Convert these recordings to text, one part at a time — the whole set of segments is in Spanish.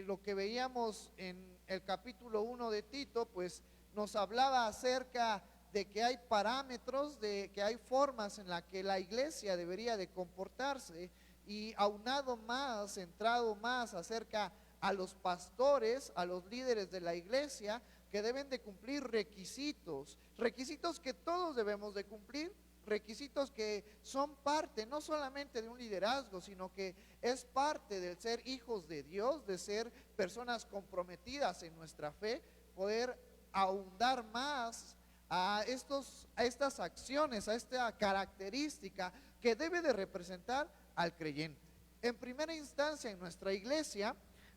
lo que veíamos en el capítulo 1 de Tito, pues nos hablaba acerca de que hay parámetros, de que hay formas en las que la iglesia debería de comportarse, y aunado más, centrado más acerca a los pastores, a los líderes de la iglesia, que deben de cumplir requisitos, requisitos que todos debemos de cumplir, requisitos que son parte no solamente de un liderazgo, sino que es parte del ser hijos de Dios, de ser personas comprometidas en nuestra fe, poder ahondar más a estas acciones, a esta característica que debe de representar al creyente. En primera instancia en nuestra iglesia,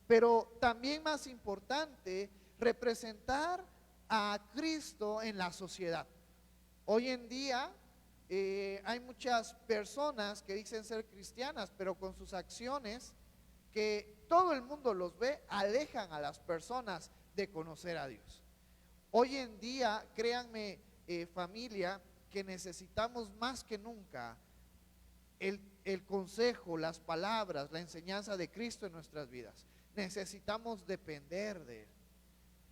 pero también más importante, representar a Cristo en la sociedad. Hoy en día hay muchas personas que dicen ser cristianas, pero con sus acciones, que todo el mundo los ve, alejan a las personas de conocer a Dios. Hoy en día, créanme, familia, que necesitamos más que nunca el consejo, las palabras, la enseñanza de Cristo en nuestras vidas. Necesitamos depender de Él.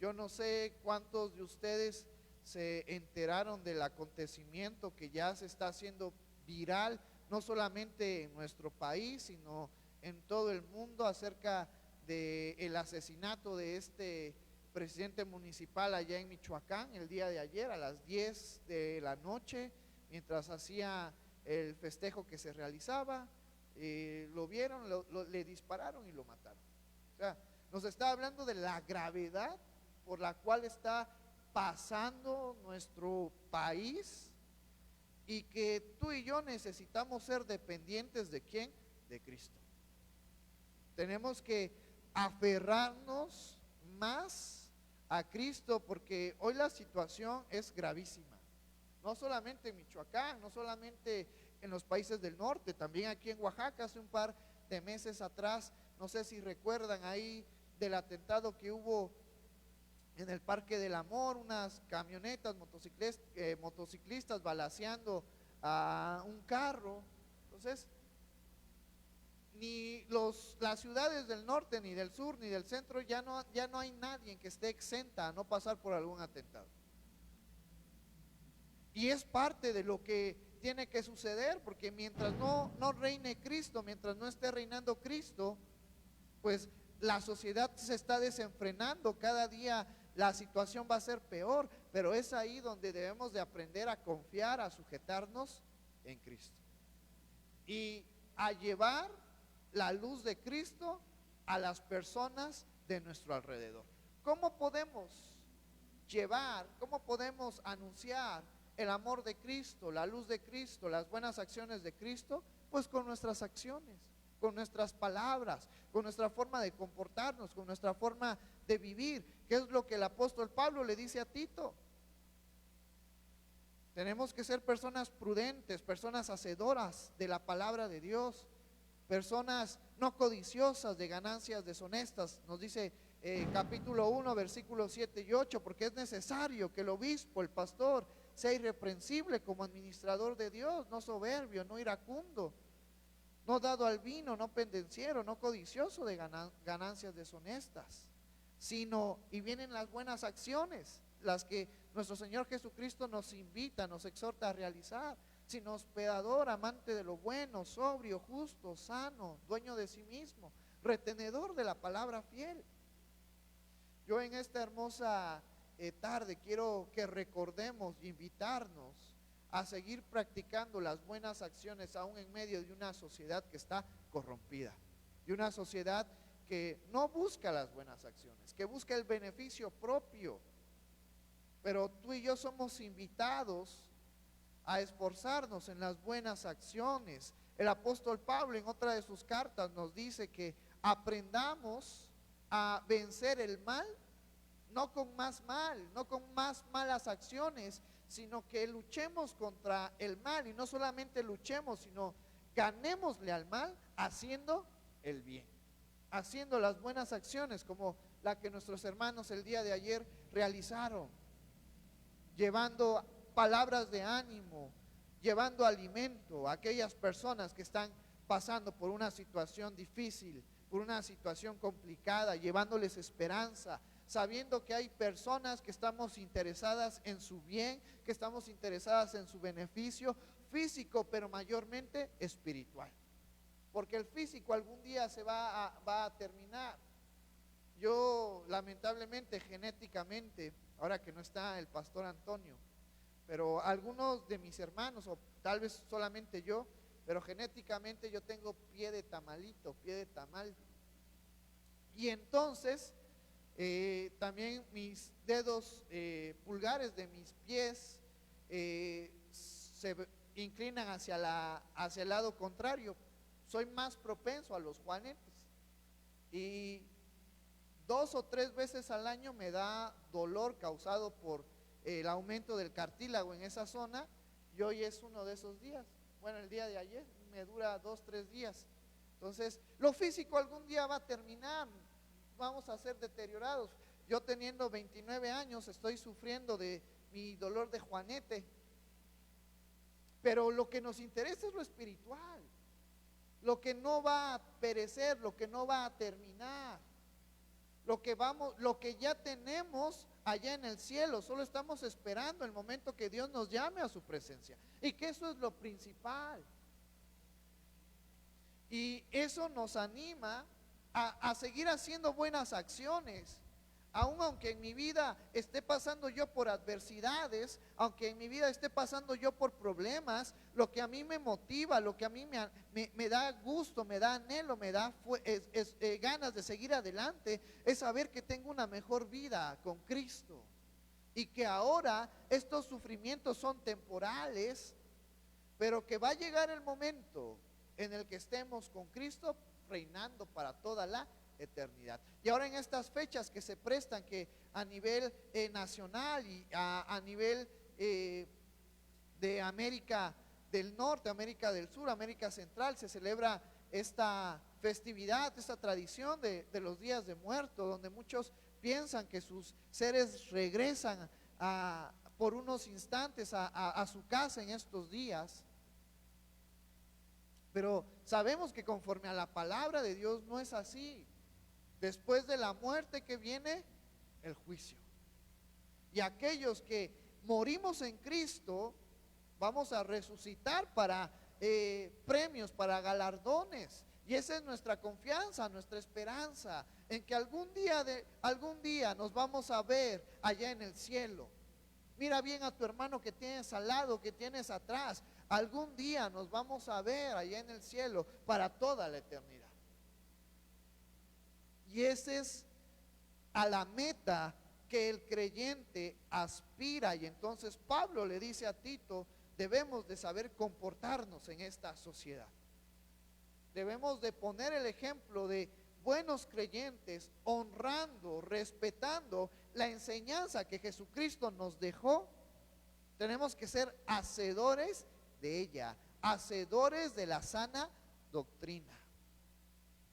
Yo no sé cuántos de ustedes se enteraron del acontecimiento que ya se está haciendo viral, no solamente en nuestro país, sino en todo el mundo, acerca del asesinato de este presidente municipal allá en Michoacán el día de ayer a las 10 de la noche, mientras hacía el festejo que se realizaba. Lo vieron, le dispararon y lo mataron. O sea, nos está hablando de la gravedad por la cual está pasando nuestro país, y que tú y yo necesitamos ser dependientes ¿de quién? De Cristo. Tenemos que aferrarnos más a Cristo, porque hoy la situación es gravísima. No solamente en Michoacán, no solamente en los países del norte, también aquí en Oaxaca hace un par de meses atrás, no sé si recuerdan ahí del atentado que hubo en el Parque del Amor, unas camionetas, motociclistas balaceando a un carro. Entonces, ni las ciudades del norte, ni del sur, ni del centro, ya no hay nadie que esté exenta a no pasar por algún atentado. Y es parte de lo que tiene que suceder, porque mientras no reine Cristo, mientras no esté reinando Cristo, pues la sociedad se está desenfrenando. Cada día la situación va a ser peor, pero es ahí donde debemos de aprender a confiar, a sujetarnos en Cristo y a llevar la luz de Cristo a las personas de nuestro alrededor. ¿Cómo podemos llevar, cómo podemos anunciar el amor de Cristo, la luz de Cristo, las buenas acciones de Cristo? Pues con nuestras acciones, con nuestras palabras, con nuestra forma de comportarnos, con nuestra forma de vivir, que es lo que el apóstol Pablo le dice a Tito. Tenemos que ser personas prudentes, personas hacedoras de la palabra de Dios, personas no codiciosas de ganancias deshonestas. Nos dice capítulo 1, versículos 7 y 8, porque es necesario que el obispo, el pastor, sea irreprensible como administrador de Dios, no soberbio, no iracundo, no dado al vino, no pendenciero, no codicioso de ganancias deshonestas, sino, y vienen las buenas acciones, las que nuestro Señor Jesucristo nos invita, nos exhorta a realizar, sino hospedador, amante de lo bueno, sobrio, justo, sano, dueño de sí mismo, retenedor de la palabra fiel. Yo en esta hermosa tarde quiero que recordemos, invitarnos a seguir practicando las buenas acciones aún en medio de una sociedad que está corrompida, de una sociedad que no busca las buenas acciones, que busca el beneficio propio. Pero tú y yo somos invitados a esforzarnos en las buenas acciones. El apóstol Pablo en otra de sus cartas nos dice que aprendamos a vencer el mal, no con más mal, no con más malas acciones, sino que luchemos contra el mal, y no solamente luchemos, sino ganémosle al mal haciendo el bien, haciendo las buenas acciones como la que nuestros hermanos el día de ayer realizaron, llevando palabras de ánimo, llevando alimento a aquellas personas que están pasando por una situación difícil, por una situación complicada, llevándoles esperanza, sabiendo que hay personas que estamos interesadas en su bien, que estamos interesadas en su beneficio físico, pero mayormente espiritual. Porque el físico algún día va a terminar. Yo lamentablemente genéticamente, ahora que no está el pastor Antonio, pero algunos de mis hermanos, o tal vez solamente yo, pero genéticamente yo tengo pie de tamalito, pie de tamal. Y entonces también mis dedos pulgares de mis pies se inclinan hacia el lado contrario. Soy más propenso a los juanetes. Y 2 o 3 veces al año me da dolor causado por el aumento del cartílago en esa zona, y hoy es uno de esos días. Bueno, el día de ayer me dura 2 o 3 días. Entonces, lo físico algún día va a terminar, vamos a ser deteriorados. Yo teniendo 29 años estoy sufriendo de mi dolor de juanete, pero lo que nos interesa es lo espiritual, lo que no va a perecer, lo que no va a terminar, lo que ya tenemos allá en el cielo. Solo estamos esperando el momento que Dios nos llame a su presencia, y que eso es lo principal. Y eso nos anima a seguir haciendo buenas acciones, aunque en mi vida esté pasando yo por adversidades, aunque en mi vida esté pasando yo por problemas. Lo que a mí me motiva, lo que a mí me da gusto, me da anhelo, me da ganas de seguir adelante, es saber que tengo una mejor vida con Cristo, y que ahora estos sufrimientos son temporales, pero que va a llegar el momento en el que estemos con Cristo reinando para toda la eternidad. Y ahora en estas fechas que se prestan, que a nivel nacional y a nivel de América del Norte, América del Sur, América Central, se celebra esta festividad, esta tradición de los días de muerto, donde muchos piensan que sus seres regresan por unos instantes a su casa en estos días. Pero sabemos que conforme a la palabra de Dios no es así. Después de la muerte, que viene el juicio. Y aquellos que morimos en Cristo, vamos a resucitar para premios, para galardones. Y esa es nuestra confianza, nuestra esperanza, en que algún día nos vamos a ver allá en el cielo. Mira bien a tu hermano que tienes al lado, que tienes atrás. Algún día nos vamos a ver allá en el cielo para toda la eternidad. Y esa es a la meta que el creyente aspira. Y entonces Pablo le dice a Tito: debemos de saber comportarnos en esta sociedad. Debemos de poner el ejemplo de buenos creyentes, honrando, respetando la enseñanza que Jesucristo nos dejó. Tenemos que ser hacedores de ella, hacedores de la sana doctrina,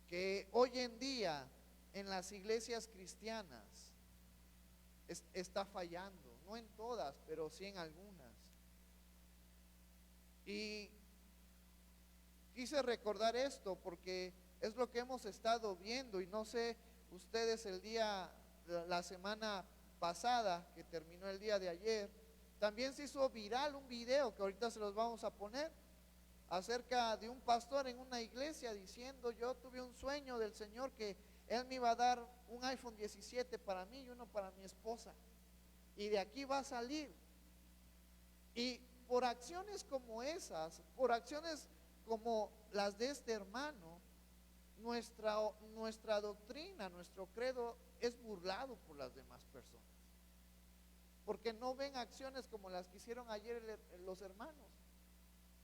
que hoy en día en las iglesias cristianas está fallando, no en todas, pero sí en algunas. Y quise recordar esto porque es lo que hemos estado viendo, y no sé ustedes, la semana pasada, que terminó el día de ayer, también se hizo viral un video que ahorita se los vamos a poner, acerca de un pastor en una iglesia diciendo: yo tuve un sueño del Señor que Él me iba a dar un iPhone 17 para mí y uno para mi esposa, y de aquí va a salir. Y por acciones como esas, por acciones como las de este hermano, nuestra doctrina, nuestro credo es burlado por las demás personas, porque no ven acciones como las que hicieron ayer los hermanos,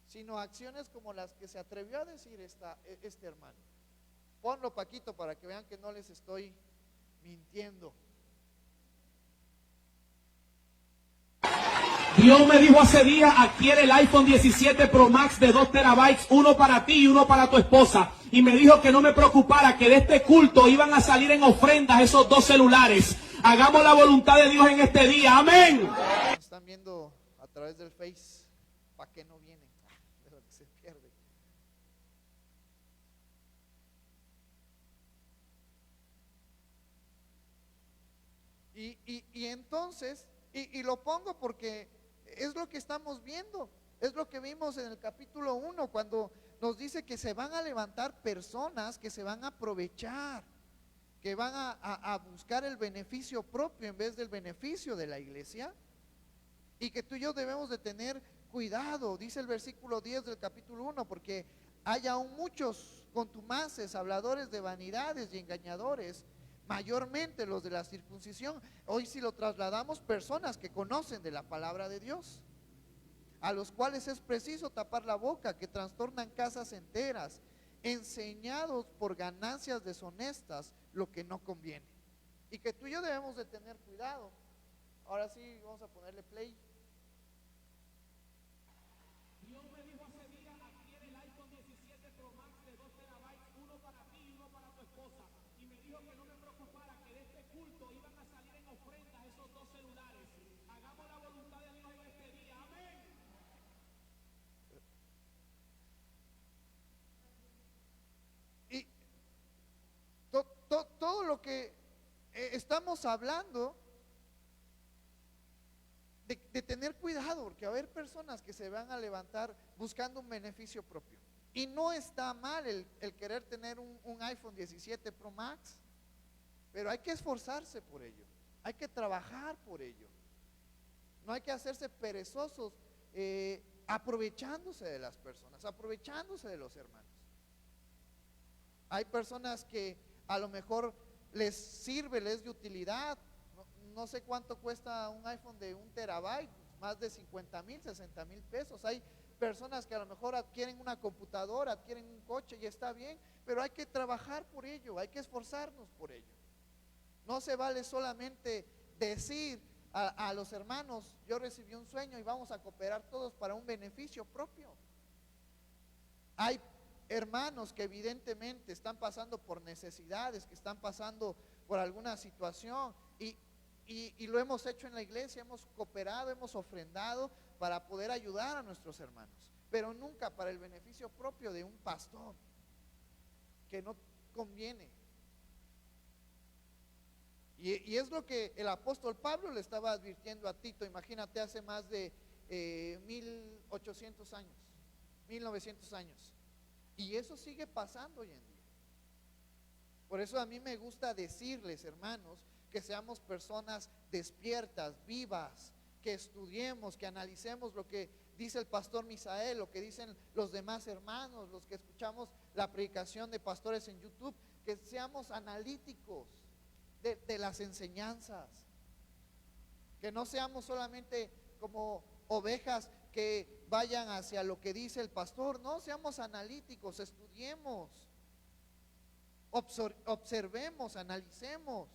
sino acciones como las que se atrevió a decir este hermano. Ponlo, Paquito, para que vean que no les estoy mintiendo. Dios me dijo hace días: adquiere el iPhone 17 Pro Max de 2 terabytes, uno para ti y uno para tu esposa. Y me dijo que no me preocupara, que de este culto iban a salir en ofrendas esos 2 celulares. Hagamos la voluntad de Dios en este día, amén. Están viendo a través del Face, ¿para qué no vienen? De lo que se pierde. Y entonces, y lo pongo porque es lo que estamos viendo, es lo que vimos en el capítulo 1, cuando nos dice que se van a levantar personas que se van a aprovechar, que van a buscar el beneficio propio en vez del beneficio de la iglesia, y que tú y yo debemos de tener cuidado, dice el versículo 10 del capítulo 1, porque hay aún muchos contumaces, habladores de vanidades y engañadores, mayormente los de la circuncisión. Hoy si lo trasladamos, personas que conocen de la palabra de Dios, a los cuales es preciso tapar la boca, que trastornan casas enteras, enseñados por ganancias deshonestas lo que no conviene. Y que tú y yo debemos de tener cuidado. Ahora sí, vamos a ponerle play. Dios me dijo hace días, adquiere el iPhone 17 Pro Max de 2 terabytes, uno para ti y uno para tu esposa. Y me dijo que no me preocupara, que de este culto iban a salir en ofrenda esos dos celulares. Hagamos la voluntad de Dios en este día. Amén. Y todo lo que estamos hablando de tener cuidado, porque va a haber personas que se van a levantar buscando un beneficio propio. Y no está mal el querer tener un iPhone 17 Pro Max, pero hay que esforzarse por ello, hay que trabajar por ello. No hay que hacerse perezosos aprovechándose de las personas, aprovechándose de los hermanos. Hay personas que a lo mejor les sirve, les es de utilidad. No sé cuánto cuesta un iPhone de 1 terabyte, más de 50,000, 60,000 pesos. Hay personas que a lo mejor adquieren una computadora, adquieren un coche y está bien, pero hay que trabajar por ello, hay que esforzarnos por ello. No se vale solamente decir a los hermanos, yo recibí un sueño y vamos a cooperar todos para un beneficio propio. Hay hermanos que evidentemente están pasando por necesidades, que están pasando por alguna situación y lo hemos hecho en la iglesia, hemos cooperado, hemos ofrendado para poder ayudar a nuestros hermanos, pero nunca para el beneficio propio de un pastor, que no conviene. Y es lo que el apóstol Pablo le estaba advirtiendo a Tito, imagínate, hace más de 1800 años, 1900 años. Y eso sigue pasando hoy en día. Por eso a mí me gusta decirles, hermanos, que seamos personas despiertas, vivas, que estudiemos, que analicemos lo que dice el pastor Misael, lo que dicen los demás hermanos, los que escuchamos la predicación de pastores en YouTube, que seamos analíticos de las enseñanzas, que no seamos solamente como ovejas que vayan hacia lo que dice el pastor, no, seamos analíticos, estudiemos, observemos, analicemos.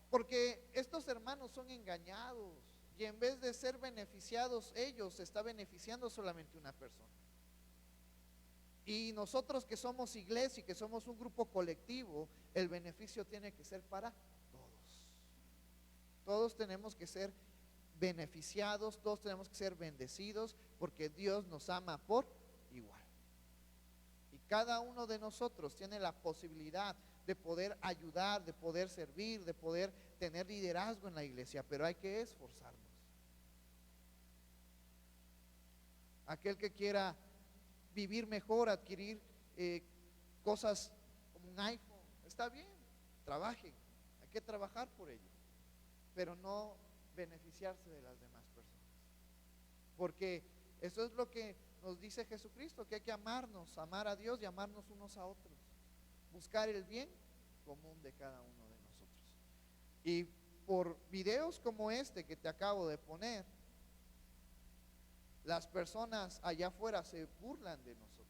Porque estos hermanos son engañados y en vez de ser beneficiados ellos, se está beneficiando solamente una persona. Y nosotros que somos iglesia y que somos un grupo colectivo, el beneficio tiene que ser para todos. Todos tenemos que ser beneficiados, todos tenemos que ser bendecidos, porque Dios nos ama por igual. Y cada uno de nosotros tiene la posibilidad de poder ayudar, de poder servir, de poder tener liderazgo en la iglesia, pero hay que esforzarnos. Aquel que quiera vivir mejor, adquirir cosas como un iPhone, está bien, trabajen, hay que trabajar por ello, pero no beneficiarse de las demás personas, porque eso es lo que nos dice Jesucristo, que hay que amarnos, amar a Dios y amarnos unos a otros, buscar el bien común de cada uno de nosotros. Y por videos como este que te acabo de poner, las personas allá afuera se burlan de nosotros.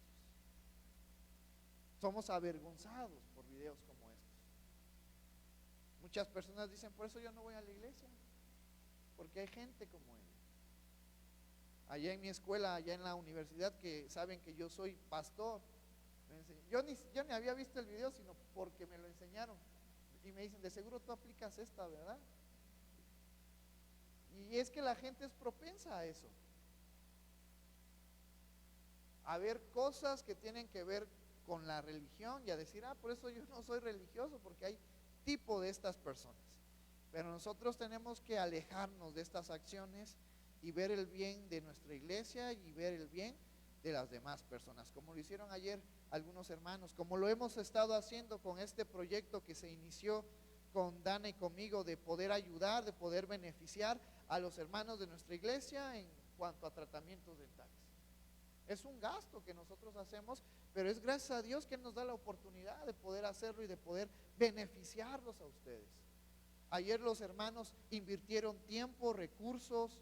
Somos avergonzados por videos como estos. Muchas personas dicen, por eso yo no voy a la iglesia, porque hay gente como él. Allá en mi escuela, allá en la universidad, que saben que yo soy pastor, yo ni había visto el video, sino porque me lo enseñaron. Y me dicen, de seguro tú aplicas esta, ¿verdad? Y es que la gente es propensa a eso, a ver cosas que tienen que ver con la religión y a decir, por eso yo no soy religioso, porque hay tipo de estas personas. Pero nosotros tenemos que alejarnos de estas acciones y ver el bien de nuestra iglesia y ver el bien de las demás personas, como lo hicieron ayer algunos hermanos, como lo hemos estado haciendo con este proyecto que se inició con Dana y conmigo, de poder ayudar, de poder beneficiar a los hermanos de nuestra iglesia en cuanto a tratamientos dentales. Es un gasto que nosotros hacemos, pero es gracias a Dios que Él nos da la oportunidad de poder hacerlo y de poder beneficiarlos a ustedes. Ayer los hermanos invirtieron tiempo, recursos,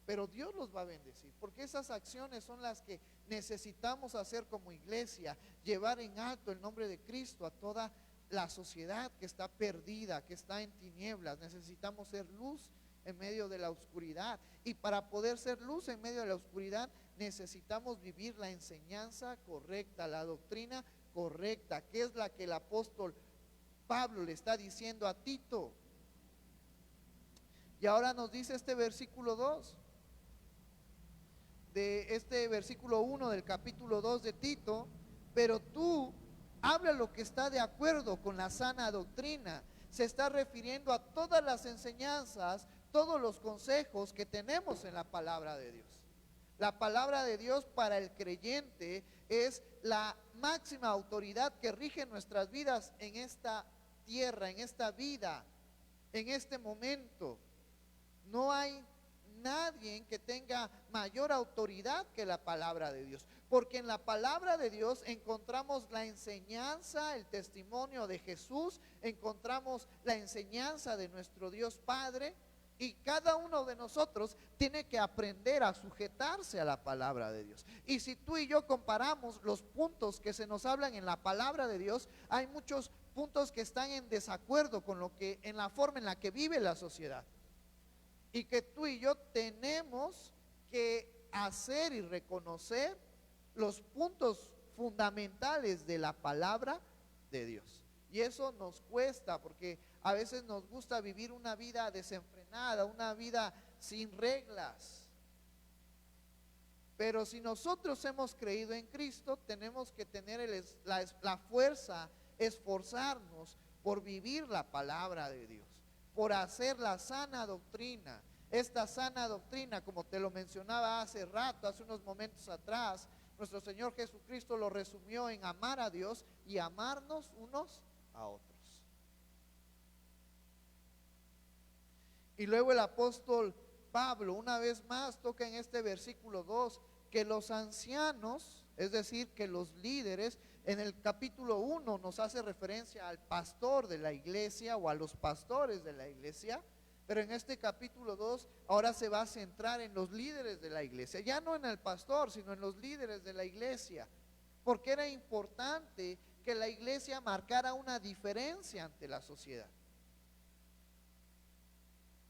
pero Dios los va a bendecir, porque esas acciones son las que necesitamos hacer como iglesia, llevar en alto el nombre de Cristo a toda la sociedad que está perdida, que está en tinieblas. Necesitamos ser luz en medio de la oscuridad, y para poder ser luz en medio de la oscuridad necesitamos vivir la enseñanza correcta, la doctrina correcta, que es la que el apóstol Pablo le está diciendo a Tito. Y ahora nos dice este versículo 2 de este versículo 1 del capítulo 2 de Tito: pero tú habla lo que está de acuerdo con la sana doctrina. Se está refiriendo a todas las enseñanzas, todos los consejos que tenemos en la palabra de Dios. La palabra de Dios para el creyente es la máxima autoridad que rige nuestras vidas en esta tierra, en esta vida, en este momento. No hay nadie que tenga mayor autoridad que la palabra de Dios, porque en la palabra de Dios encontramos la enseñanza, el testimonio de Jesús, encontramos la enseñanza de nuestro Dios Padre, y cada uno de nosotros tiene que aprender a sujetarse a la palabra de Dios. Y si tú y yo comparamos los puntos que se nos hablan en la palabra de Dios, hay muchos puntos que están en desacuerdo con lo que, en la forma en la que vive la sociedad, y que tú y yo tenemos que hacer y reconocer los puntos fundamentales de la palabra de Dios. Y eso nos cuesta, porque a veces nos gusta vivir una vida desenfrenada, una vida sin reglas. Pero si nosotros hemos creído en Cristo, tenemos que tener la fuerza, esforzarnos por vivir la palabra de Dios, por hacer la sana doctrina. Esta sana doctrina, como te lo mencionaba hace rato, hace unos momentos atrás, nuestro Señor Jesucristo lo resumió en amar a Dios y amarnos unos a otros. Y luego el apóstol Pablo una vez más toca en este versículo 2 que los ancianos, es decir, que los líderes, en el capítulo 1 nos hace referencia al pastor de la iglesia o a los pastores de la iglesia, pero en este capítulo 2 ahora se va a centrar en los líderes de la iglesia, ya no en el pastor, sino en los líderes de la iglesia, porque era importante que la iglesia marcara una diferencia ante la sociedad.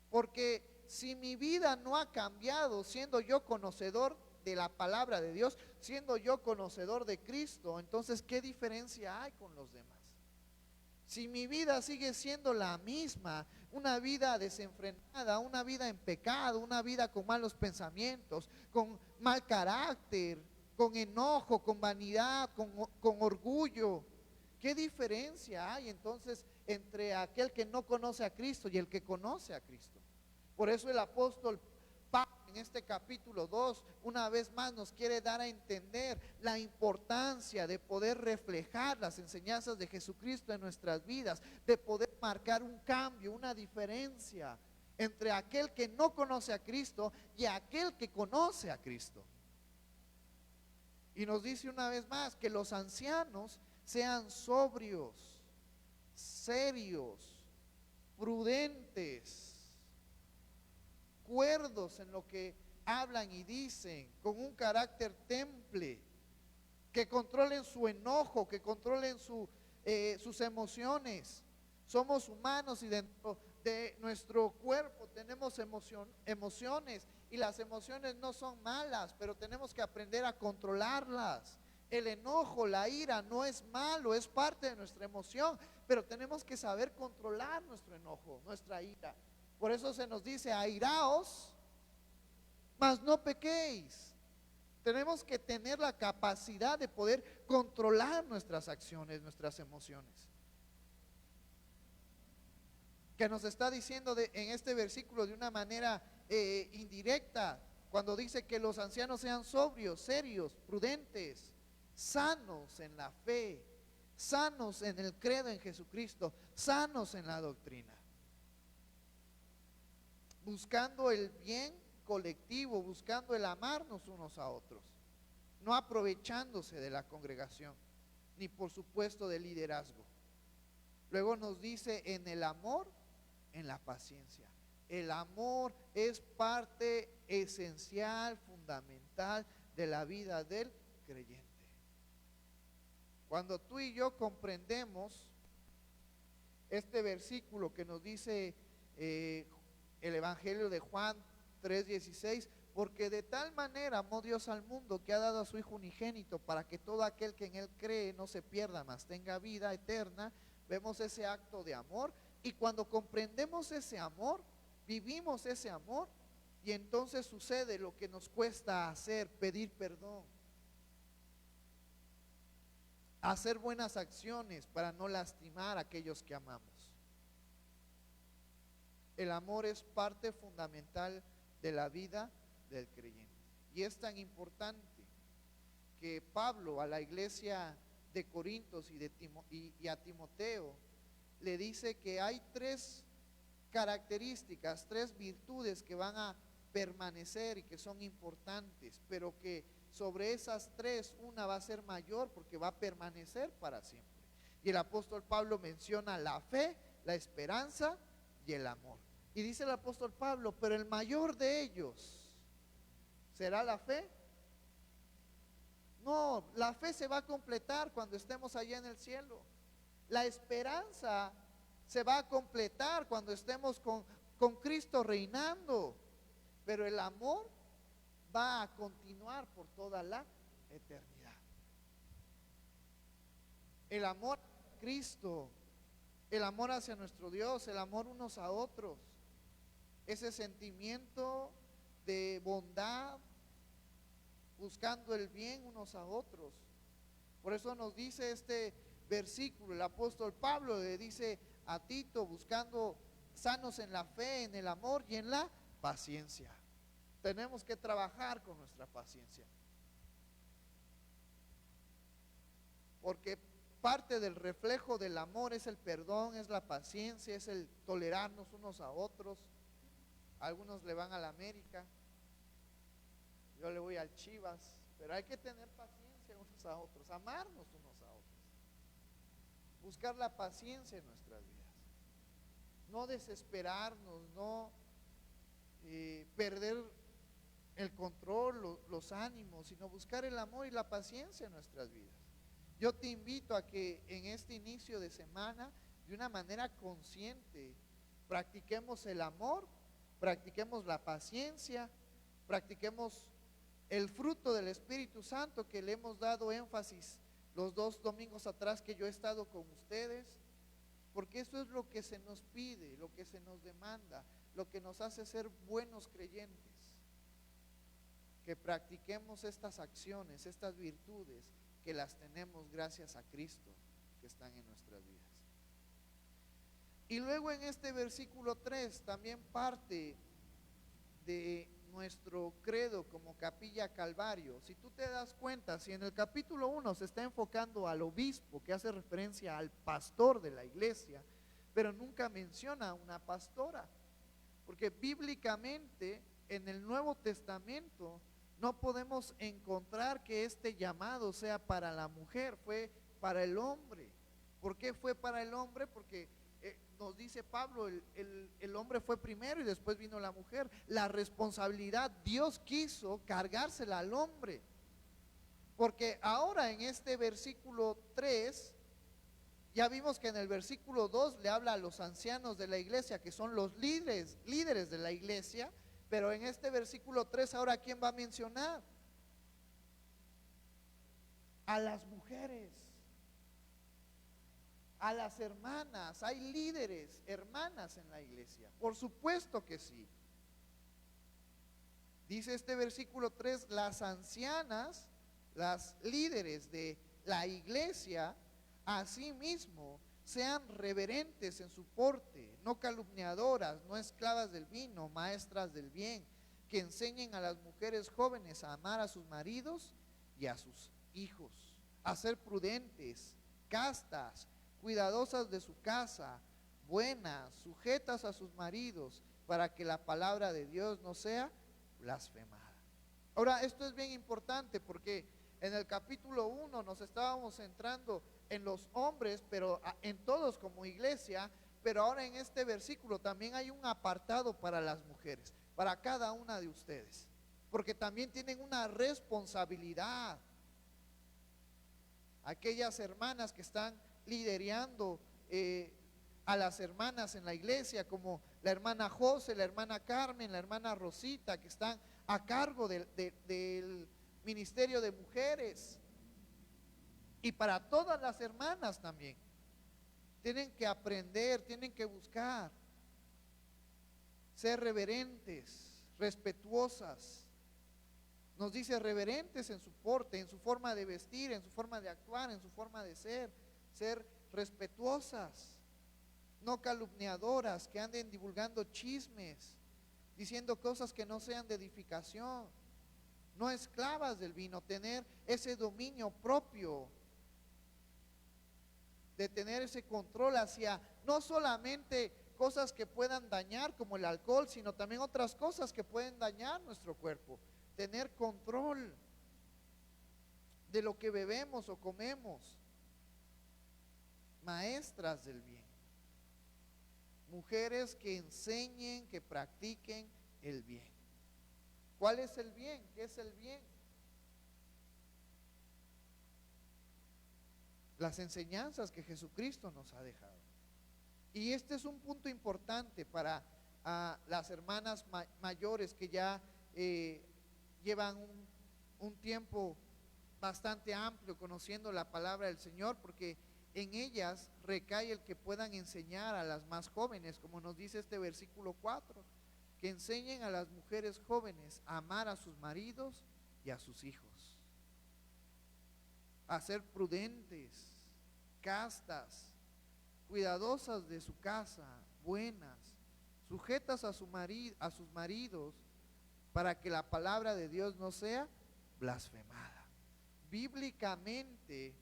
Porque si mi vida no ha cambiado, siendo yo conocedor de la palabra de Dios, siendo yo conocedor de Cristo, entonces ¿qué diferencia hay con los demás? Si mi vida sigue siendo la misma, una vida desenfrenada, una vida en pecado, una vida con malos pensamientos, con mal carácter, con enojo, con vanidad, con orgullo, ¿qué diferencia hay entonces entre aquel que no conoce a Cristo y el que conoce a Cristo? Por eso el apóstol Pablo en este capítulo 2 una vez más nos quiere dar a entender la importancia de poder reflejar las enseñanzas de Jesucristo en nuestras vidas, de poder marcar un cambio, una diferencia entre aquel que no conoce a Cristo y aquel que conoce a Cristo. Y nos dice una vez más que los ancianos sean sobrios, serios, prudentes, cuerdos en lo que hablan y dicen, con un carácter temple, que controlen su enojo, que controlen sus emociones. Somos humanos y dentro de nuestro cuerpo tenemos emociones, y las emociones no son malas, pero tenemos que aprender a controlarlas. El enojo, la ira no es malo, es parte de nuestra emoción, pero tenemos que saber controlar nuestro enojo, nuestra ira. Por eso se nos dice: airaos, mas no pequéis. Tenemos que tener la capacidad de poder controlar nuestras acciones, nuestras emociones. Que nos está diciendo en este versículo de una manera indirecta, cuando dice que los ancianos sean sobrios, serios, prudentes, sanos en la fe, sanos en el credo en Jesucristo, sanos en la doctrina, buscando el bien colectivo, buscando el amarnos unos a otros, no aprovechándose de la congregación, ni por supuesto del liderazgo. Luego nos dice en el amor, en la paciencia. El amor es parte esencial, fundamental de la vida del creyente. Cuando tú y yo comprendemos este versículo que nos dice el Evangelio de Juan 3:16, porque de tal manera amó Dios al mundo que ha dado a su Hijo unigénito para que todo aquel que en él cree no se pierda, mas tenga vida eterna. Vemos ese acto de amor, y cuando comprendemos ese amor, vivimos ese amor, y entonces sucede lo que nos cuesta hacer: pedir perdón, hacer buenas acciones para no lastimar a aquellos que amamos. El amor es parte fundamental de la vida del creyente, y es tan importante que Pablo a la iglesia de Corintios y a Timoteo le dice que hay tres características, tres virtudes que van a permanecer y que son importantes, pero que sobre esas tres una va a ser mayor porque va a permanecer para siempre. Y el apóstol Pablo menciona la fe, la esperanza y el amor. Y dice el apóstol Pablo, pero el mayor de ellos ¿será la fe? No, la fe se va a completar cuando estemos allá en el cielo. La esperanza se va a completar cuando estemos con Cristo reinando. Pero el amor va a continuar por toda la eternidad. El amor a Cristo, el amor hacia nuestro Dios, el amor unos a otros, ese sentimiento de bondad, buscando el bien unos a otros. Por eso nos dice este versículo, el apóstol Pablo le dice a Tito, buscando sanos en la fe, en el amor y en la paciencia. Tenemos que trabajar con nuestra paciencia, porque parte del reflejo del amor es el perdón, es la paciencia, es el tolerarnos unos a otros. Algunos le van a la América, yo le voy al Chivas, pero hay que tener paciencia unos a otros, amarnos unos a otros, buscar la paciencia en nuestras vidas, no desesperarnos, no perder el control, los ánimos, sino buscar el amor y la paciencia en nuestras vidas. Yo te invito a que en este inicio de semana, de una manera consciente, practiquemos el amor, practiquemos la paciencia, practiquemos el fruto del Espíritu Santo que le hemos dado énfasis los 2 domingos atrás que yo he estado con ustedes, porque eso es lo que se nos pide, lo que se nos demanda, lo que nos hace ser buenos creyentes, que practiquemos estas acciones, estas virtudes que las tenemos gracias a Cristo que están en nuestras vidas. Y luego en este versículo 3 también parte de nuestro credo como Capilla Calvario. Si tú te das cuenta, si en el capítulo 1 se está enfocando al obispo, que hace referencia al pastor de la iglesia, pero nunca menciona a una pastora, porque bíblicamente en el Nuevo Testamento no podemos encontrar que este llamado sea para la mujer, fue para el hombre. ¿Por qué fue para el hombre? Porque nos dice Pablo, el hombre fue primero y después vino la mujer. La responsabilidad Dios quiso cargársela al hombre, porque ahora en este versículo 3, ya vimos que en el versículo 2 le habla a los ancianos de la iglesia, que son los líderes de la iglesia, pero en este versículo 3 ahora ¿quién va a mencionar? A las mujeres, a las hermanas. Hay líderes, hermanas en la iglesia, por supuesto que sí. Dice este versículo 3, las ancianas, las líderes de la iglesia, asimismo, sean reverentes en su porte, no calumniadoras, no esclavas del vino, maestras del bien, que enseñen a las mujeres jóvenes a amar a sus maridos y a sus hijos, a ser prudentes, castas, cuidadosas de su casa, buenas, sujetas a sus maridos, para que la palabra de Dios no sea blasfemada. Ahora, esto es bien importante porque en el capítulo 1 nos estábamos centrando en los hombres, pero en todos como iglesia, pero ahora en este versículo también hay un apartado para las mujeres, para cada una de ustedes, porque también tienen una responsabilidad. Aquellas hermanas que están liderando a las hermanas en la iglesia, como la hermana José, la hermana Carmen, la hermana Rosita, que están a cargo del ministerio de mujeres. Y para todas las hermanas también. Tienen que aprender, tienen que buscar ser reverentes, respetuosas. Nos dice reverentes en su porte, en su forma de vestir, en su forma de actuar, en su forma de ser respetuosas, no calumniadoras, que anden divulgando chismes, diciendo cosas que no sean de edificación, no esclavas del vino, tener ese dominio propio, de tener ese control hacia no solamente cosas que puedan dañar como el alcohol, sino también otras cosas que pueden dañar nuestro cuerpo, tener control de lo que bebemos o comemos, maestras del bien, mujeres que enseñen, que practiquen el bien. ¿Cuál es el bien? ¿Qué es el bien? Las enseñanzas que Jesucristo nos ha dejado. Y este es un punto importante para las hermanas mayores que ya llevan un tiempo bastante amplio conociendo la palabra del Señor, porque en ellas recae el que puedan enseñar a las más jóvenes, como nos dice este versículo 4, que enseñen a las mujeres jóvenes a amar a sus maridos y a sus hijos, a ser prudentes, castas, cuidadosas de su casa, buenas, sujetas a sus maridos, para que la palabra de Dios no sea blasfemada. Bíblicamente,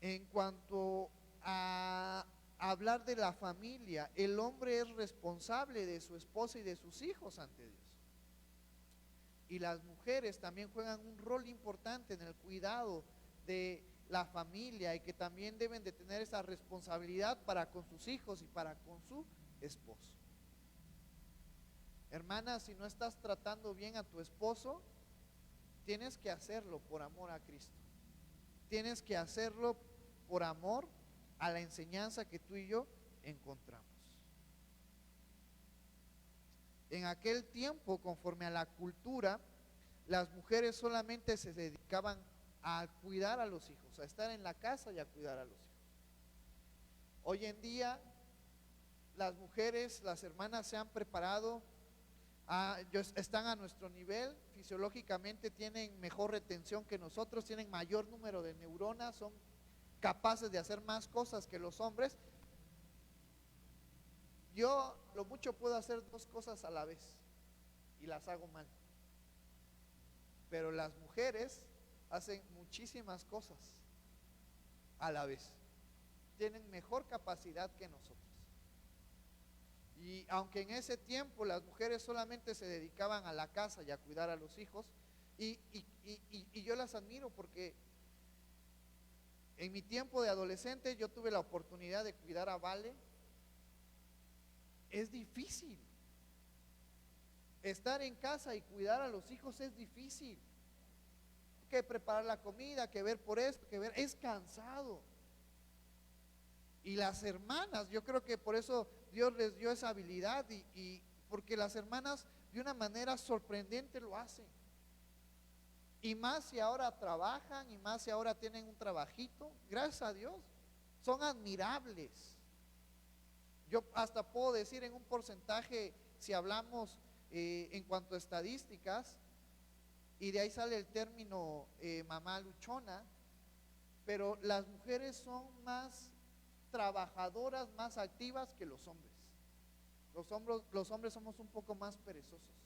en cuanto a hablar de la familia, el hombre es responsable de su esposa y de sus hijos ante Dios. Y las mujeres también juegan un rol importante en el cuidado de la familia, y que también deben de tener esa responsabilidad para con sus hijos y para con su esposo. Hermana, si no estás tratando bien a tu esposo, tienes que hacerlo por amor a Cristo. Tienes que hacerlo por amor a la enseñanza que tú y yo encontramos. En aquel tiempo, conforme a la cultura, las mujeres solamente se dedicaban a cuidar a los hijos, a estar en la casa y a cuidar a los hijos. Hoy en día, las mujeres, las hermanas se han preparado, están a nuestro nivel, fisiológicamente tienen mejor retención que nosotros, tienen mayor número de neuronas, son capaces de hacer más cosas que los hombres. Yo lo mucho puedo hacer 2 cosas a la vez y las hago mal, pero las mujeres hacen muchísimas cosas a la vez, tienen mejor capacidad que nosotros. Y aunque en ese tiempo las mujeres solamente se dedicaban a la casa y a cuidar a los hijos, y yo las admiro, porque en mi tiempo de adolescente yo tuve la oportunidad de cuidar a Vale. Es difícil. Estar en casa y cuidar a los hijos es difícil. Que preparar la comida, que ver por esto, que ver, es cansado. Y las hermanas, yo creo que por eso Dios les dio esa habilidad, y porque las hermanas de una manera sorprendente lo hacen. Y más si ahora trabajan, y más si ahora tienen un trabajito, gracias a Dios, son admirables. Yo hasta puedo decir en un porcentaje, si hablamos en cuanto a estadísticas, y de ahí sale el término mamá luchona, pero las mujeres son más trabajadoras, más activas que los hombres. Los hombres somos un poco más perezosos,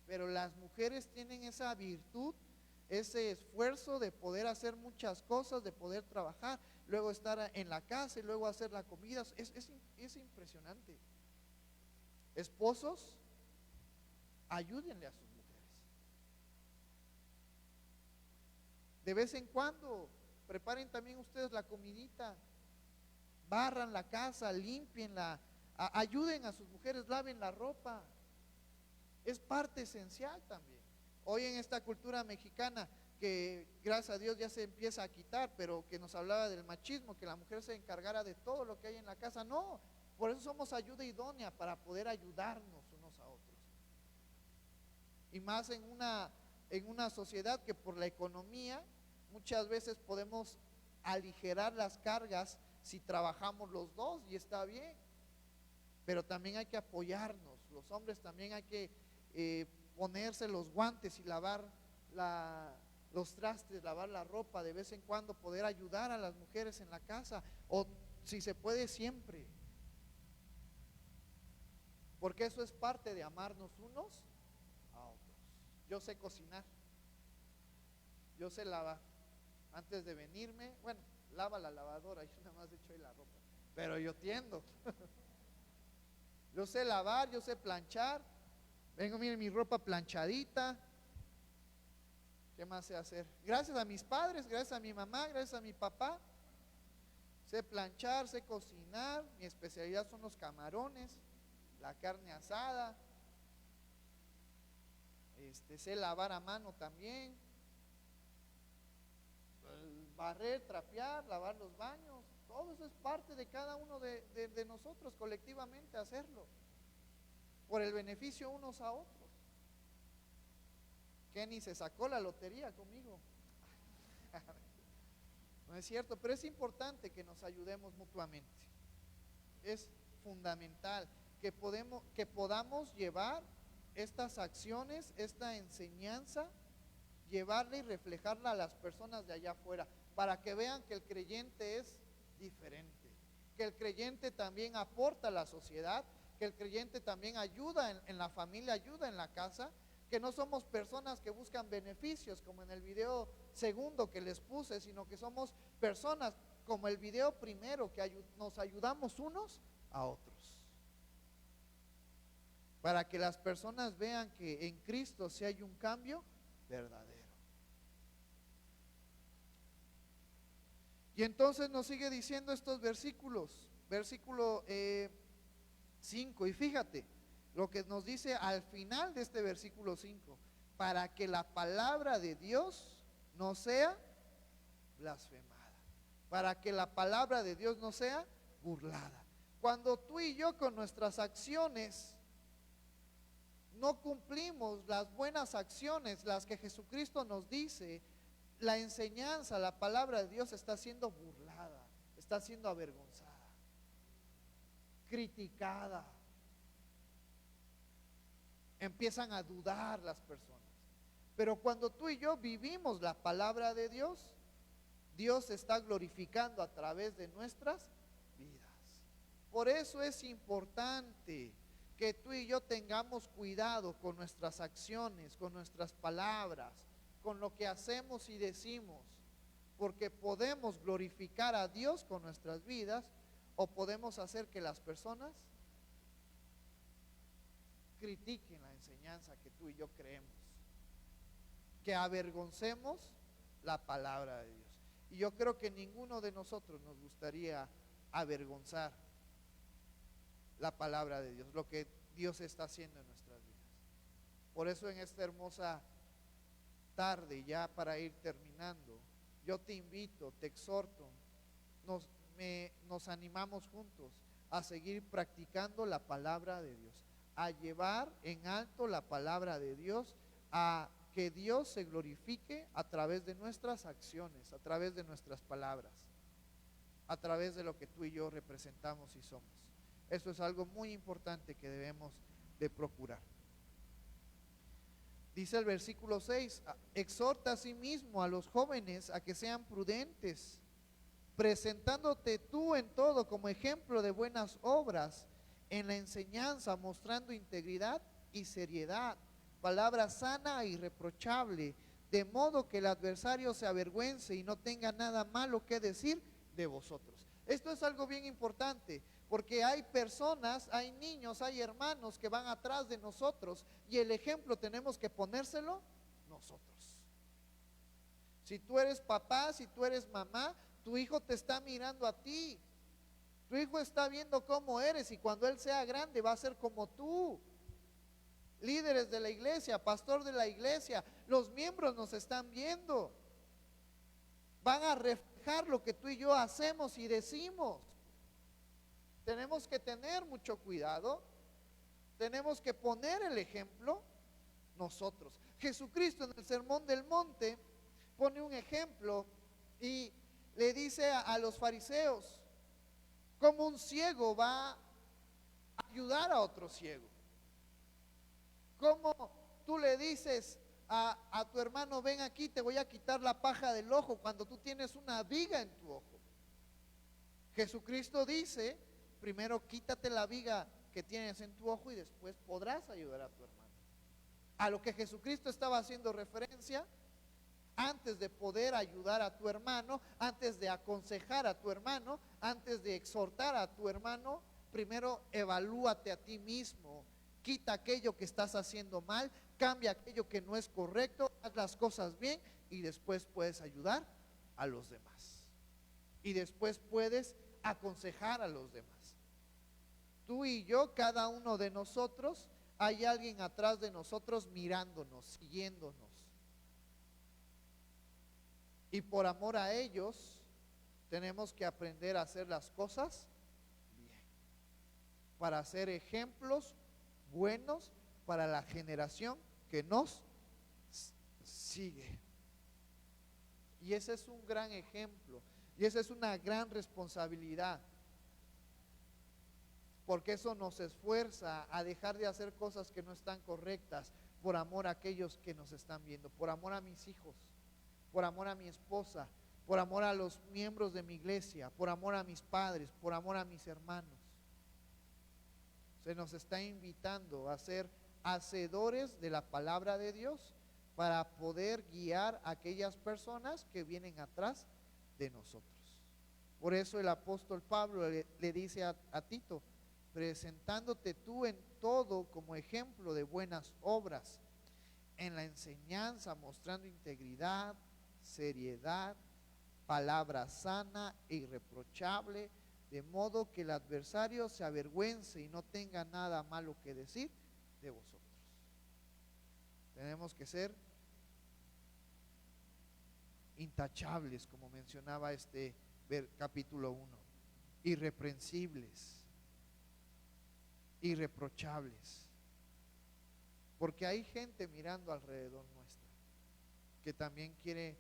pero las mujeres tienen esa virtud, ese esfuerzo de poder hacer muchas cosas, de poder trabajar, luego estar en la casa y luego hacer la comida. Es impresionante. Esposos, ayúdenle a sus mujeres. De vez en cuando, preparen también ustedes la comidita, barran la casa, limpienla, ayuden a sus mujeres, laven la ropa. Es parte esencial también. Hoy en esta cultura mexicana, que gracias a Dios ya se empieza a quitar, pero que nos hablaba del machismo, que la mujer se encargara de todo lo que hay en la casa. No, por eso somos ayuda idónea, para poder ayudarnos unos a otros. Y más en una sociedad que por la economía muchas veces podemos aligerar las cargas si trabajamos los dos, y está bien, pero también hay que apoyarnos. Los hombres también hay que ponerse los guantes y lavar los trastes, lavar la ropa, de vez en cuando poder ayudar a las mujeres en la casa, o si se puede siempre, porque eso es parte de amarnos unos a otros. Yo sé cocinar, yo sé lavar. Antes de venirme, bueno, lava la lavadora, yo nada más echo ahí la ropa, pero yo tiendo. Yo sé lavar, yo sé planchar. Vengo, miren mi ropa planchadita. ¿Qué más sé hacer? Gracias a mis padres, gracias a mi mamá, gracias a mi papá. Sé planchar, sé cocinar. Mi especialidad son los camarones, la carne asada. Sé lavar a mano también. Barrer, trapear, lavar los baños. Todo eso es parte de cada uno de nosotros colectivamente, hacerlo por el beneficio unos a otros. Kenny se sacó la lotería conmigo. No es cierto, pero es importante que nos ayudemos mutuamente. Es fundamental que podamos llevar estas acciones, esta enseñanza, llevarla y reflejarla a las personas de allá afuera, para que vean que el creyente es diferente, que el creyente también aporta a la sociedad, que el creyente también ayuda en la familia, ayuda en la casa, que no somos personas que buscan beneficios como en el video segundo que les puse, sino que somos personas como el video primero, que nos ayudamos unos a otros, para que las personas vean que en Cristo sí hay un cambio verdadero. Y entonces nos sigue diciendo estos versículos, versículo 5, y fíjate lo que nos dice al final de este versículo 5: para que la palabra de Dios no sea blasfemada, para que la palabra de Dios no sea burlada. Cuando tú y yo con nuestras acciones no cumplimos las buenas acciones, las que Jesucristo nos dice, la enseñanza, la palabra de Dios está siendo burlada, está siendo avergonzada, criticada. Empiezan a dudar las personas. Pero cuando tú y yo vivimos la palabra de Dios, Dios se está glorificando a través de nuestras vidas. Por eso es importante que tú y yo tengamos cuidado con nuestras acciones, con nuestras palabras, con lo que hacemos y decimos, porque podemos glorificar a Dios con nuestras vidas, o podemos hacer que las personas critiquen la enseñanza que tú y yo creemos, que avergoncemos la palabra de Dios. Y yo creo que ninguno de nosotros nos gustaría avergonzar la palabra de Dios, lo que Dios está haciendo en nuestras vidas. Por eso en esta hermosa tarde, ya para ir terminando, yo te invito, te exhorto, nos animamos juntos a seguir practicando la palabra de Dios, a llevar en alto la palabra de Dios, a que Dios se glorifique a través de nuestras acciones, a través de nuestras palabras, a través de lo que tú y yo representamos y somos. Eso es algo muy importante que debemos de procurar. Dice el versículo 6, exhorta a sí mismo a los jóvenes a que sean prudentes, presentándote tú en todo como ejemplo de buenas obras, en la enseñanza, mostrando integridad y seriedad, palabra sana e irreprochable, de modo que el adversario se avergüence y no tenga nada malo que decir de vosotros. Esto es algo bien importante, porque hay personas, hay niños, hay hermanos que van atrás de nosotros y el ejemplo tenemos que ponérselo nosotros. Si tú eres papá, si tú eres mamá, tu hijo te está mirando a ti. Tu hijo está viendo cómo eres y cuando él sea grande va a ser como tú. Líderes de la iglesia, pastor de la iglesia, los miembros nos están viendo. Van a reflejar lo que tú y yo hacemos y decimos. Tenemos que tener mucho cuidado. Tenemos que poner el ejemplo nosotros. Jesucristo en el Sermón del Monte pone un ejemplo y le dice a los fariseos cómo un ciego va a ayudar a otro ciego. Cómo tú le dices a tu hermano, ven aquí, te voy a quitar la paja del ojo cuando tú tienes una viga en tu ojo. Jesucristo dice, primero quítate la viga que tienes en tu ojo y después podrás ayudar a tu hermano. A lo que Jesucristo estaba haciendo referencia, antes de poder ayudar a tu hermano, antes de aconsejar a tu hermano, antes de exhortar a tu hermano, primero evalúate a ti mismo, quita aquello que estás haciendo mal, cambia aquello que no es correcto, haz las cosas bien y después puedes ayudar a los demás. Y después puedes aconsejar a los demás. Tú y yo, cada uno de nosotros, hay alguien atrás de nosotros mirándonos, siguiéndonos. Y por amor a ellos, tenemos que aprender a hacer las cosas bien, para ser ejemplos buenos para la generación que nos sigue. Y ese es un gran ejemplo, y esa es una gran responsabilidad, porque eso nos esfuerza a dejar de hacer cosas que no están correctas, por amor a aquellos que nos están viendo, por amor a mis hijos, por amor a mi esposa, por amor a los miembros de mi iglesia, por amor a mis padres, por amor a mis hermanos. Se nos está invitando a ser hacedores de la palabra de Dios para poder guiar a aquellas personas que vienen atrás de nosotros. Por eso el apóstol Pablo le dice a Tito, presentándote tú en todo como ejemplo de buenas obras, en la enseñanza, mostrando integridad, seriedad, palabra sana e irreprochable, de modo que el adversario se avergüence y no tenga nada malo que decir de vosotros. Tenemos que ser intachables, como mencionaba este capítulo 1, irreprensibles, irreprochables, porque hay gente mirando alrededor nuestra que también quiere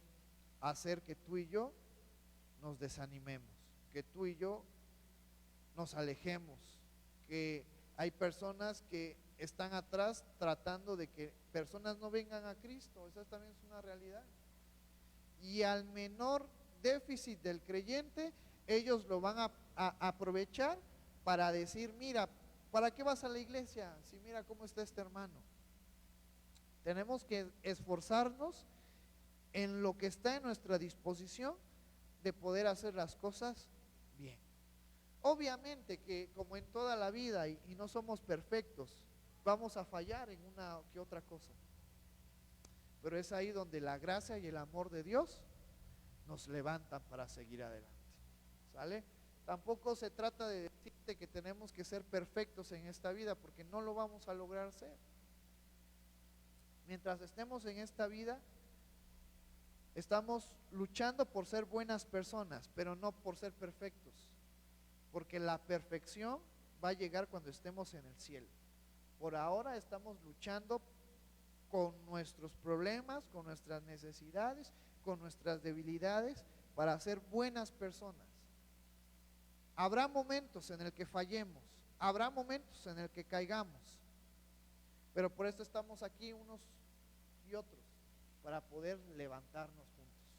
hacer que tú y yo nos desanimemos, que tú y yo nos alejemos, que hay personas que están atrás tratando de que personas no vengan a Cristo. Esa también es una realidad. Y al menor déficit del creyente, ellos lo van a aprovechar para decir, mira, ¿para qué vas a la iglesia? Si mira cómo está este hermano. Tenemos que esforzarnos en lo que está en nuestra disposición de poder hacer las cosas bien. Obviamente que como en toda la vida y no somos perfectos, vamos a fallar en una que otra cosa, pero es ahí donde la gracia y el amor de Dios nos levantan para seguir adelante. ¿Sale? Tampoco se trata de decirte que tenemos que ser perfectos en esta vida, porque no lo vamos a lograr ser. Mientras estemos en esta vida, estamos luchando por ser buenas personas, pero no por ser perfectos, porque la perfección va a llegar cuando estemos en el cielo. Por ahora estamos luchando con nuestros problemas, con nuestras necesidades, con nuestras debilidades, para ser buenas personas. Habrá momentos en el que fallemos, habrá momentos en el que caigamos, pero por eso estamos aquí unos y otros para poder levantarnos juntos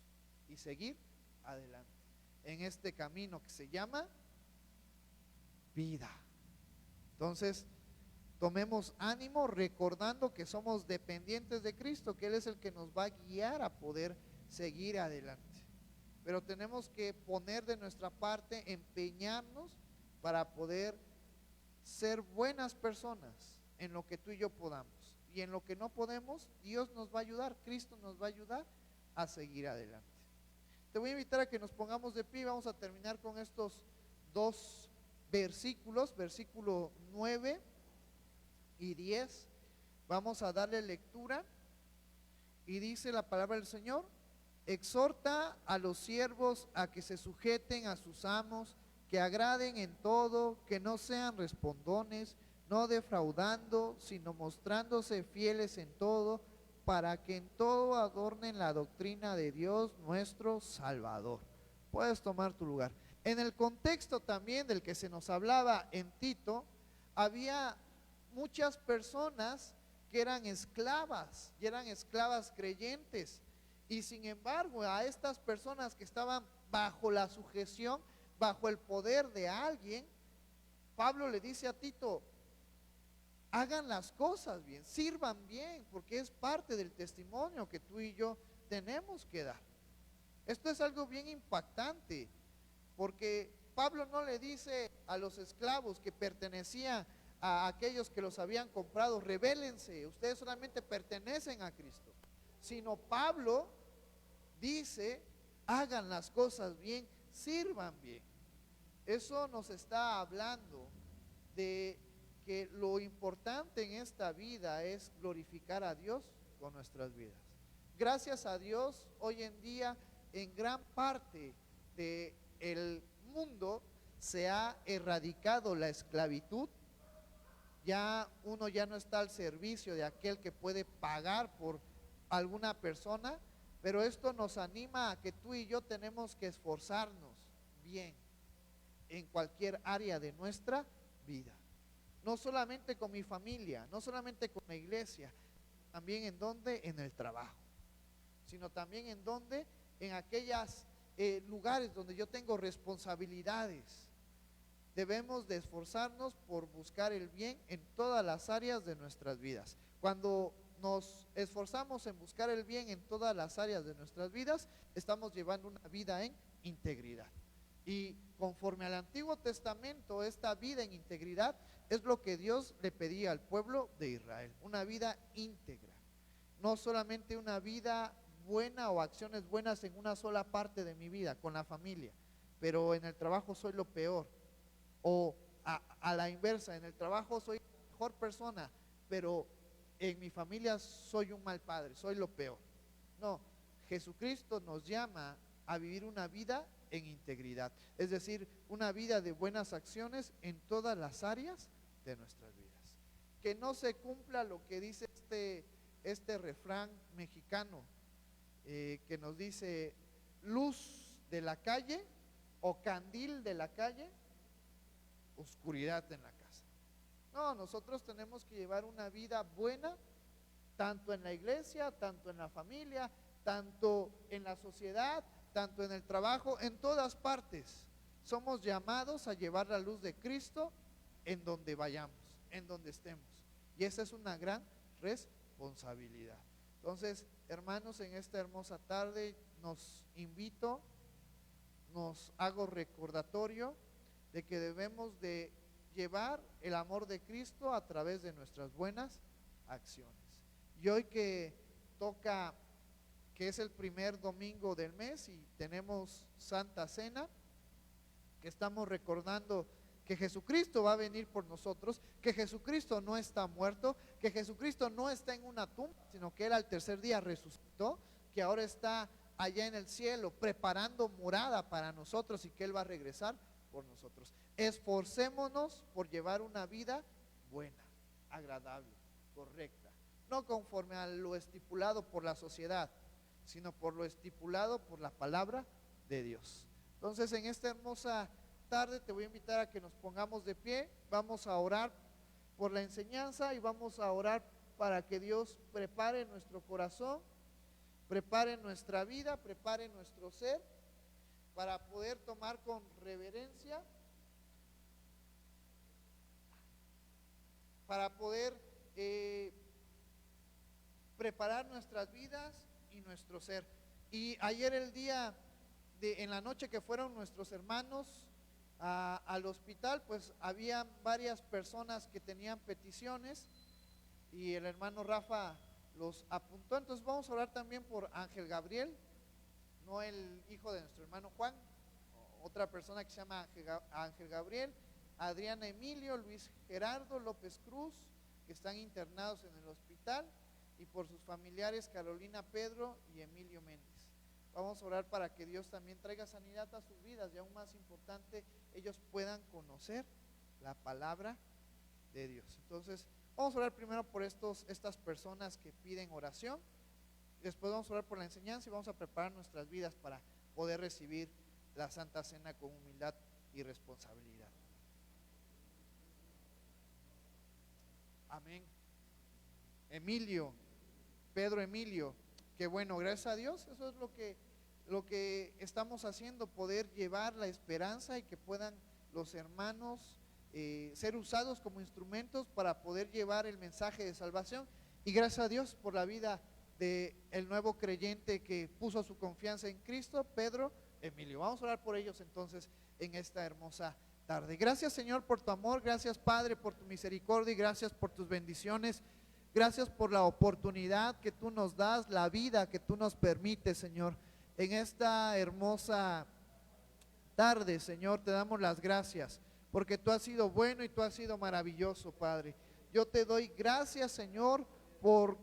y seguir adelante en este camino que se llama vida. Entonces, tomemos ánimo recordando que somos dependientes de Cristo, que Él es el que nos va a guiar a poder seguir adelante. Pero tenemos que poner de nuestra parte, empeñarnos para poder ser buenas personas en lo que tú y yo podamos. Y en lo que no podemos, Dios nos va a ayudar, Cristo nos va a ayudar a seguir adelante. Te voy a invitar a que nos pongamos de pie. Vamos a terminar con estos dos versículos, versículo 9 y 10. Vamos a darle lectura y dice la palabra del Señor: exhorta a los siervos a que se sujeten a sus amos, que agraden en todo, que no sean respondones, no defraudando, sino mostrándose fieles en todo, para que en todo adornen la doctrina de Dios nuestro Salvador. Puedes tomar tu lugar. En el contexto también del que se nos hablaba en Tito, había muchas personas que eran esclavas, y eran esclavas creyentes, y sin embargo a estas personas que estaban bajo la sujeción, bajo el poder de alguien, Pablo le dice a Tito: hagan las cosas bien, sirvan bien, porque es parte del testimonio que tú y yo tenemos que dar. Esto es algo bien impactante, porque Pablo no le dice a los esclavos que pertenecían a aquellos que los habían comprado: rebélense, ustedes solamente pertenecen a Cristo. Sino Pablo dice: hagan las cosas bien, sirvan bien. Eso nos está hablando de que lo importante en esta vida es glorificar a Dios con nuestras vidas. Gracias a Dios, hoy en día en gran parte del mundo se ha erradicado la esclavitud. Ya uno ya no está al servicio de aquel que puede pagar por alguna persona, pero esto nos anima a que tú y yo tenemos que esforzarnos bien en cualquier área de nuestra vida. No solamente con mi familia, no solamente con la iglesia, también en donde, en el trabajo, sino también en donde, en aquellos lugares donde yo tengo responsabilidades. Debemos de esforzarnos por buscar el bien en todas las áreas de nuestras vidas. Cuando nos esforzamos en buscar el bien en todas las áreas de nuestras vidas, estamos llevando una vida en integridad. Y conforme al Antiguo Testamento, esta vida en integridad es lo que Dios le pedía al pueblo de Israel, una vida íntegra, no solamente una vida buena o acciones buenas en una sola parte de mi vida, con la familia, pero en el trabajo soy lo peor, o a la inversa, en el trabajo soy la mejor persona, pero en mi familia soy un mal padre, soy lo peor. No, Jesucristo nos llama a vivir una vida en integridad, es decir, una vida de buenas acciones en todas las áreas de nuestras vidas. Que no se cumpla lo que dice este refrán mexicano, que nos dice: luz de la calle o candil de la calle, oscuridad en la casa. No, nosotros tenemos que llevar una vida buena, tanto en la iglesia, tanto en la familia, tanto en la sociedad, tanto en el trabajo, en todas partes. Somos llamados a llevar la luz de Cristo en donde vayamos, en donde estemos. Y esa es una gran responsabilidad. Entonces, hermanos, en esta hermosa tarde nos invito, nos hago recordatorio de que debemos de llevar el amor de Cristo a través de nuestras buenas acciones. Y hoy que toca, que es el primer domingo del mes y tenemos Santa Cena, que estamos recordando que Jesucristo va a venir por nosotros, que Jesucristo no está muerto, que Jesucristo no está en una tumba, sino que Él al tercer día resucitó, que ahora está allá en el cielo preparando morada para nosotros y que Él va a regresar por nosotros. Esforcémonos por llevar una vida buena, agradable, correcta, no conforme a lo estipulado por la sociedad, sino por lo estipulado por la palabra de Dios. Entonces, en esta hermosa tarde te voy a invitar a que nos pongamos de pie. Vamos a orar por la enseñanza y vamos a orar para que Dios prepare nuestro corazón, prepare nuestra vida, prepare nuestro ser, para poder tomar con reverencia, para poder preparar nuestras vidas y nuestro ser. Y ayer en la noche que fueron nuestros hermanos al hospital, pues había varias personas que tenían peticiones y el hermano Rafa los apuntó. Entonces vamos a orar también por Ángel Gabriel, no el hijo de nuestro hermano Juan, otra persona que se llama Ángel Gabriel, Adriana Emilio, Luis Gerardo López Cruz, que están internados en el hospital, y por sus familiares Carolina Pedro y Emilio Méndez. Vamos a orar para que Dios también traiga sanidad a sus vidas y aún más importante, ellos puedan conocer la palabra de Dios. Entonces vamos a orar primero por estas personas que piden oración, después vamos a orar por la enseñanza y vamos a preparar nuestras vidas para poder recibir la Santa Cena con humildad y responsabilidad. Amén. Pedro Emilio, que bueno, gracias a Dios, eso es lo que estamos haciendo, poder llevar la esperanza y que puedan los hermanos ser usados como instrumentos para poder llevar el mensaje de salvación. Y gracias a Dios por la vida del nuevo creyente que puso su confianza en Cristo, Pedro Emilio. Vamos a orar por ellos entonces en esta hermosa tarde. Gracias, Señor, por tu amor, gracias, Padre, por tu misericordia y gracias por tus bendiciones. Gracias por la oportunidad que tú nos das, la vida que tú nos permites, Señor. En esta hermosa tarde, Señor, te damos las gracias porque tú has sido bueno y tú has sido maravilloso, Padre. Yo te doy gracias, Señor, por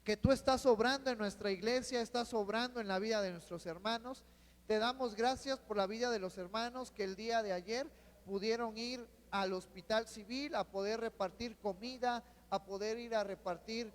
que tú estás obrando en nuestra iglesia, estás obrando en la vida de nuestros hermanos. Te damos gracias por la vida de los hermanos que el día de ayer pudieron ir al hospital civil a poder repartir comida, a poder ir a repartir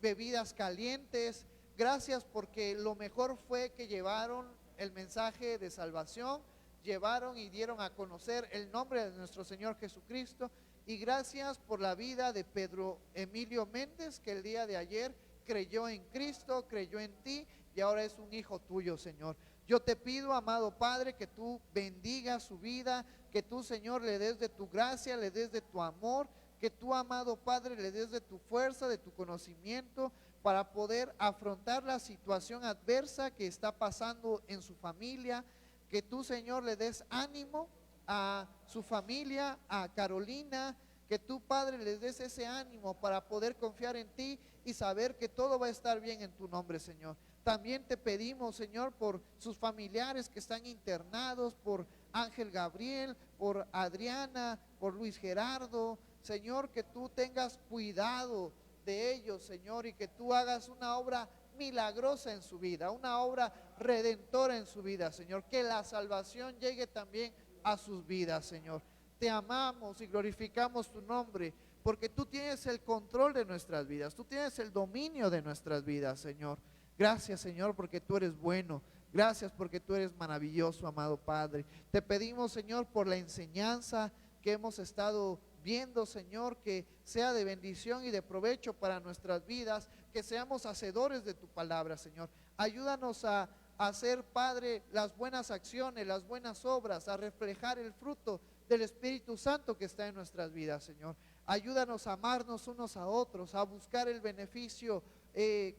bebidas calientes. Gracias porque lo mejor fue que llevaron el mensaje de salvación, llevaron y dieron a conocer el nombre de nuestro Señor Jesucristo. Y gracias por la vida de Pedro Emilio Méndez, que el día de ayer creyó en Cristo, creyó en ti y ahora es un hijo tuyo, Señor. Yo te pido, amado Padre, que tú bendigas su vida, que tú, Señor, le des de tu gracia, le des de tu amor, que tú, amado Padre, le des de tu fuerza, de tu conocimiento, para poder afrontar la situación adversa que está pasando en su familia. Que tú, Señor, le des ánimo a su familia, a Carolina, que tú, Padre, les des ese ánimo para poder confiar en ti y saber que todo va a estar bien en tu nombre, Señor. También te pedimos, Señor, por sus familiares que están internados, por Ángel Gabriel, por Adriana, por Luis Gerardo, Señor, que tú tengas cuidado de ellos, Señor, y que tú hagas una obra milagrosa en su vida, una obra redentora en su vida, Señor, que la salvación llegue también a sus vidas, Señor. Te amamos y glorificamos tu nombre, porque tú tienes el control de nuestras vidas, tú tienes el dominio de nuestras vidas, Señor. Gracias, Señor, porque tú eres bueno. Gracias porque tú eres maravilloso, amado Padre. Te pedimos, Señor, por la enseñanza que hemos estado viendo, Señor, que sea de bendición y de provecho para nuestras vidas, que seamos hacedores de tu palabra, Señor. Ayúdanos a hacer, Padre, las buenas acciones, las buenas obras, a reflejar el fruto del Espíritu Santo que está en nuestras vidas, Señor. Ayúdanos a amarnos unos a otros, a buscar el beneficio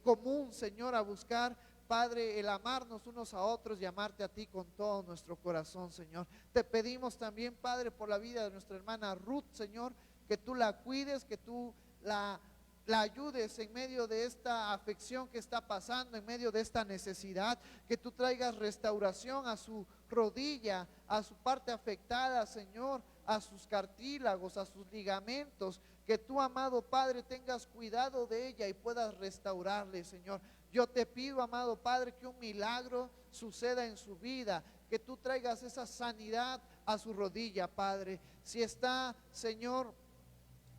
común, Señor, a buscar, Padre, el amarnos unos a otros y amarte a ti con todo nuestro corazón, Señor. Te pedimos también, Padre, por la vida de nuestra hermana Ruth, Señor, que tú la cuides, que tú la ayudes en medio de esta afección que está pasando, en medio de esta necesidad, que tú traigas restauración a su rodilla, a su parte afectada, Señor, a sus cartílagos, a sus ligamentos, que tú, amado Padre, tengas cuidado de ella y puedas restaurarle, Señor. Yo te pido, amado Padre, que un milagro suceda en su vida, que tú traigas esa sanidad a su rodilla, Padre. Si está, Señor,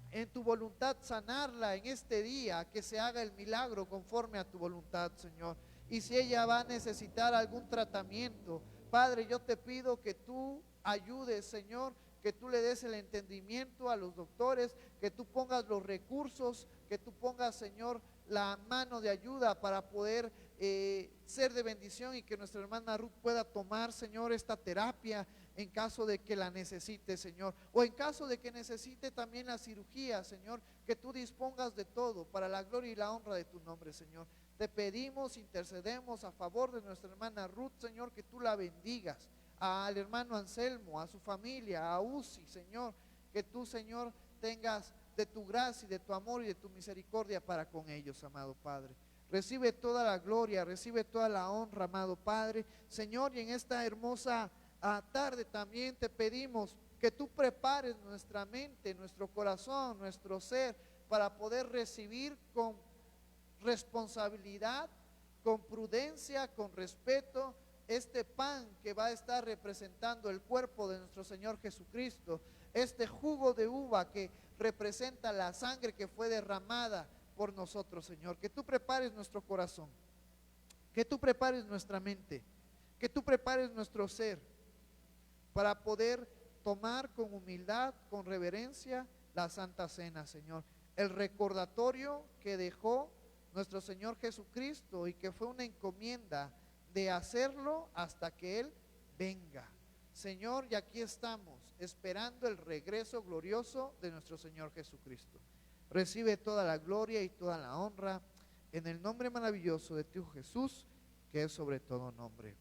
en tu voluntad sanarla en este día, que se haga el milagro conforme a tu voluntad, Señor. Y si ella va a necesitar algún tratamiento, Padre, yo te pido que tú ayudes, Señor, que tú le des el entendimiento a los doctores, que tú pongas los recursos, que tú pongas, Señor, la mano de ayuda para poder ser de bendición y que nuestra hermana Ruth pueda tomar, Señor, esta terapia en caso de que la necesite, Señor, o en caso de que necesite también la cirugía, Señor, que tú dispongas de todo para la gloria y la honra de tu nombre, Señor. Te pedimos, intercedemos a favor de nuestra hermana Ruth, Señor, que tú la bendigas, al hermano Anselmo, a su familia, a Uzi, Señor, que tú, Señor, tengas de tu gracia y de tu amor y de tu misericordia para con ellos, amado Padre. Recibe toda la gloria, recibe toda la honra, amado Padre, Señor, y en esta hermosa tarde también te pedimos que tú prepares nuestra mente, nuestro corazón, nuestro ser, para poder recibir con responsabilidad, con prudencia, con respeto, este pan que va a estar representando el cuerpo de nuestro Señor Jesucristo, este jugo de uva que representa la sangre que fue derramada por nosotros, Señor. Que tú prepares nuestro corazón, que tú prepares nuestra mente, que tú prepares nuestro ser para poder tomar con humildad, con reverencia la Santa Cena, Señor. El recordatorio que dejó nuestro Señor Jesucristo y que fue una encomienda de hacerlo hasta que Él venga. Señor, y aquí estamos esperando el regreso glorioso de nuestro Señor Jesucristo. Recibe toda la gloria y toda la honra en el nombre maravilloso de tu Jesús, que es sobre todo nombre.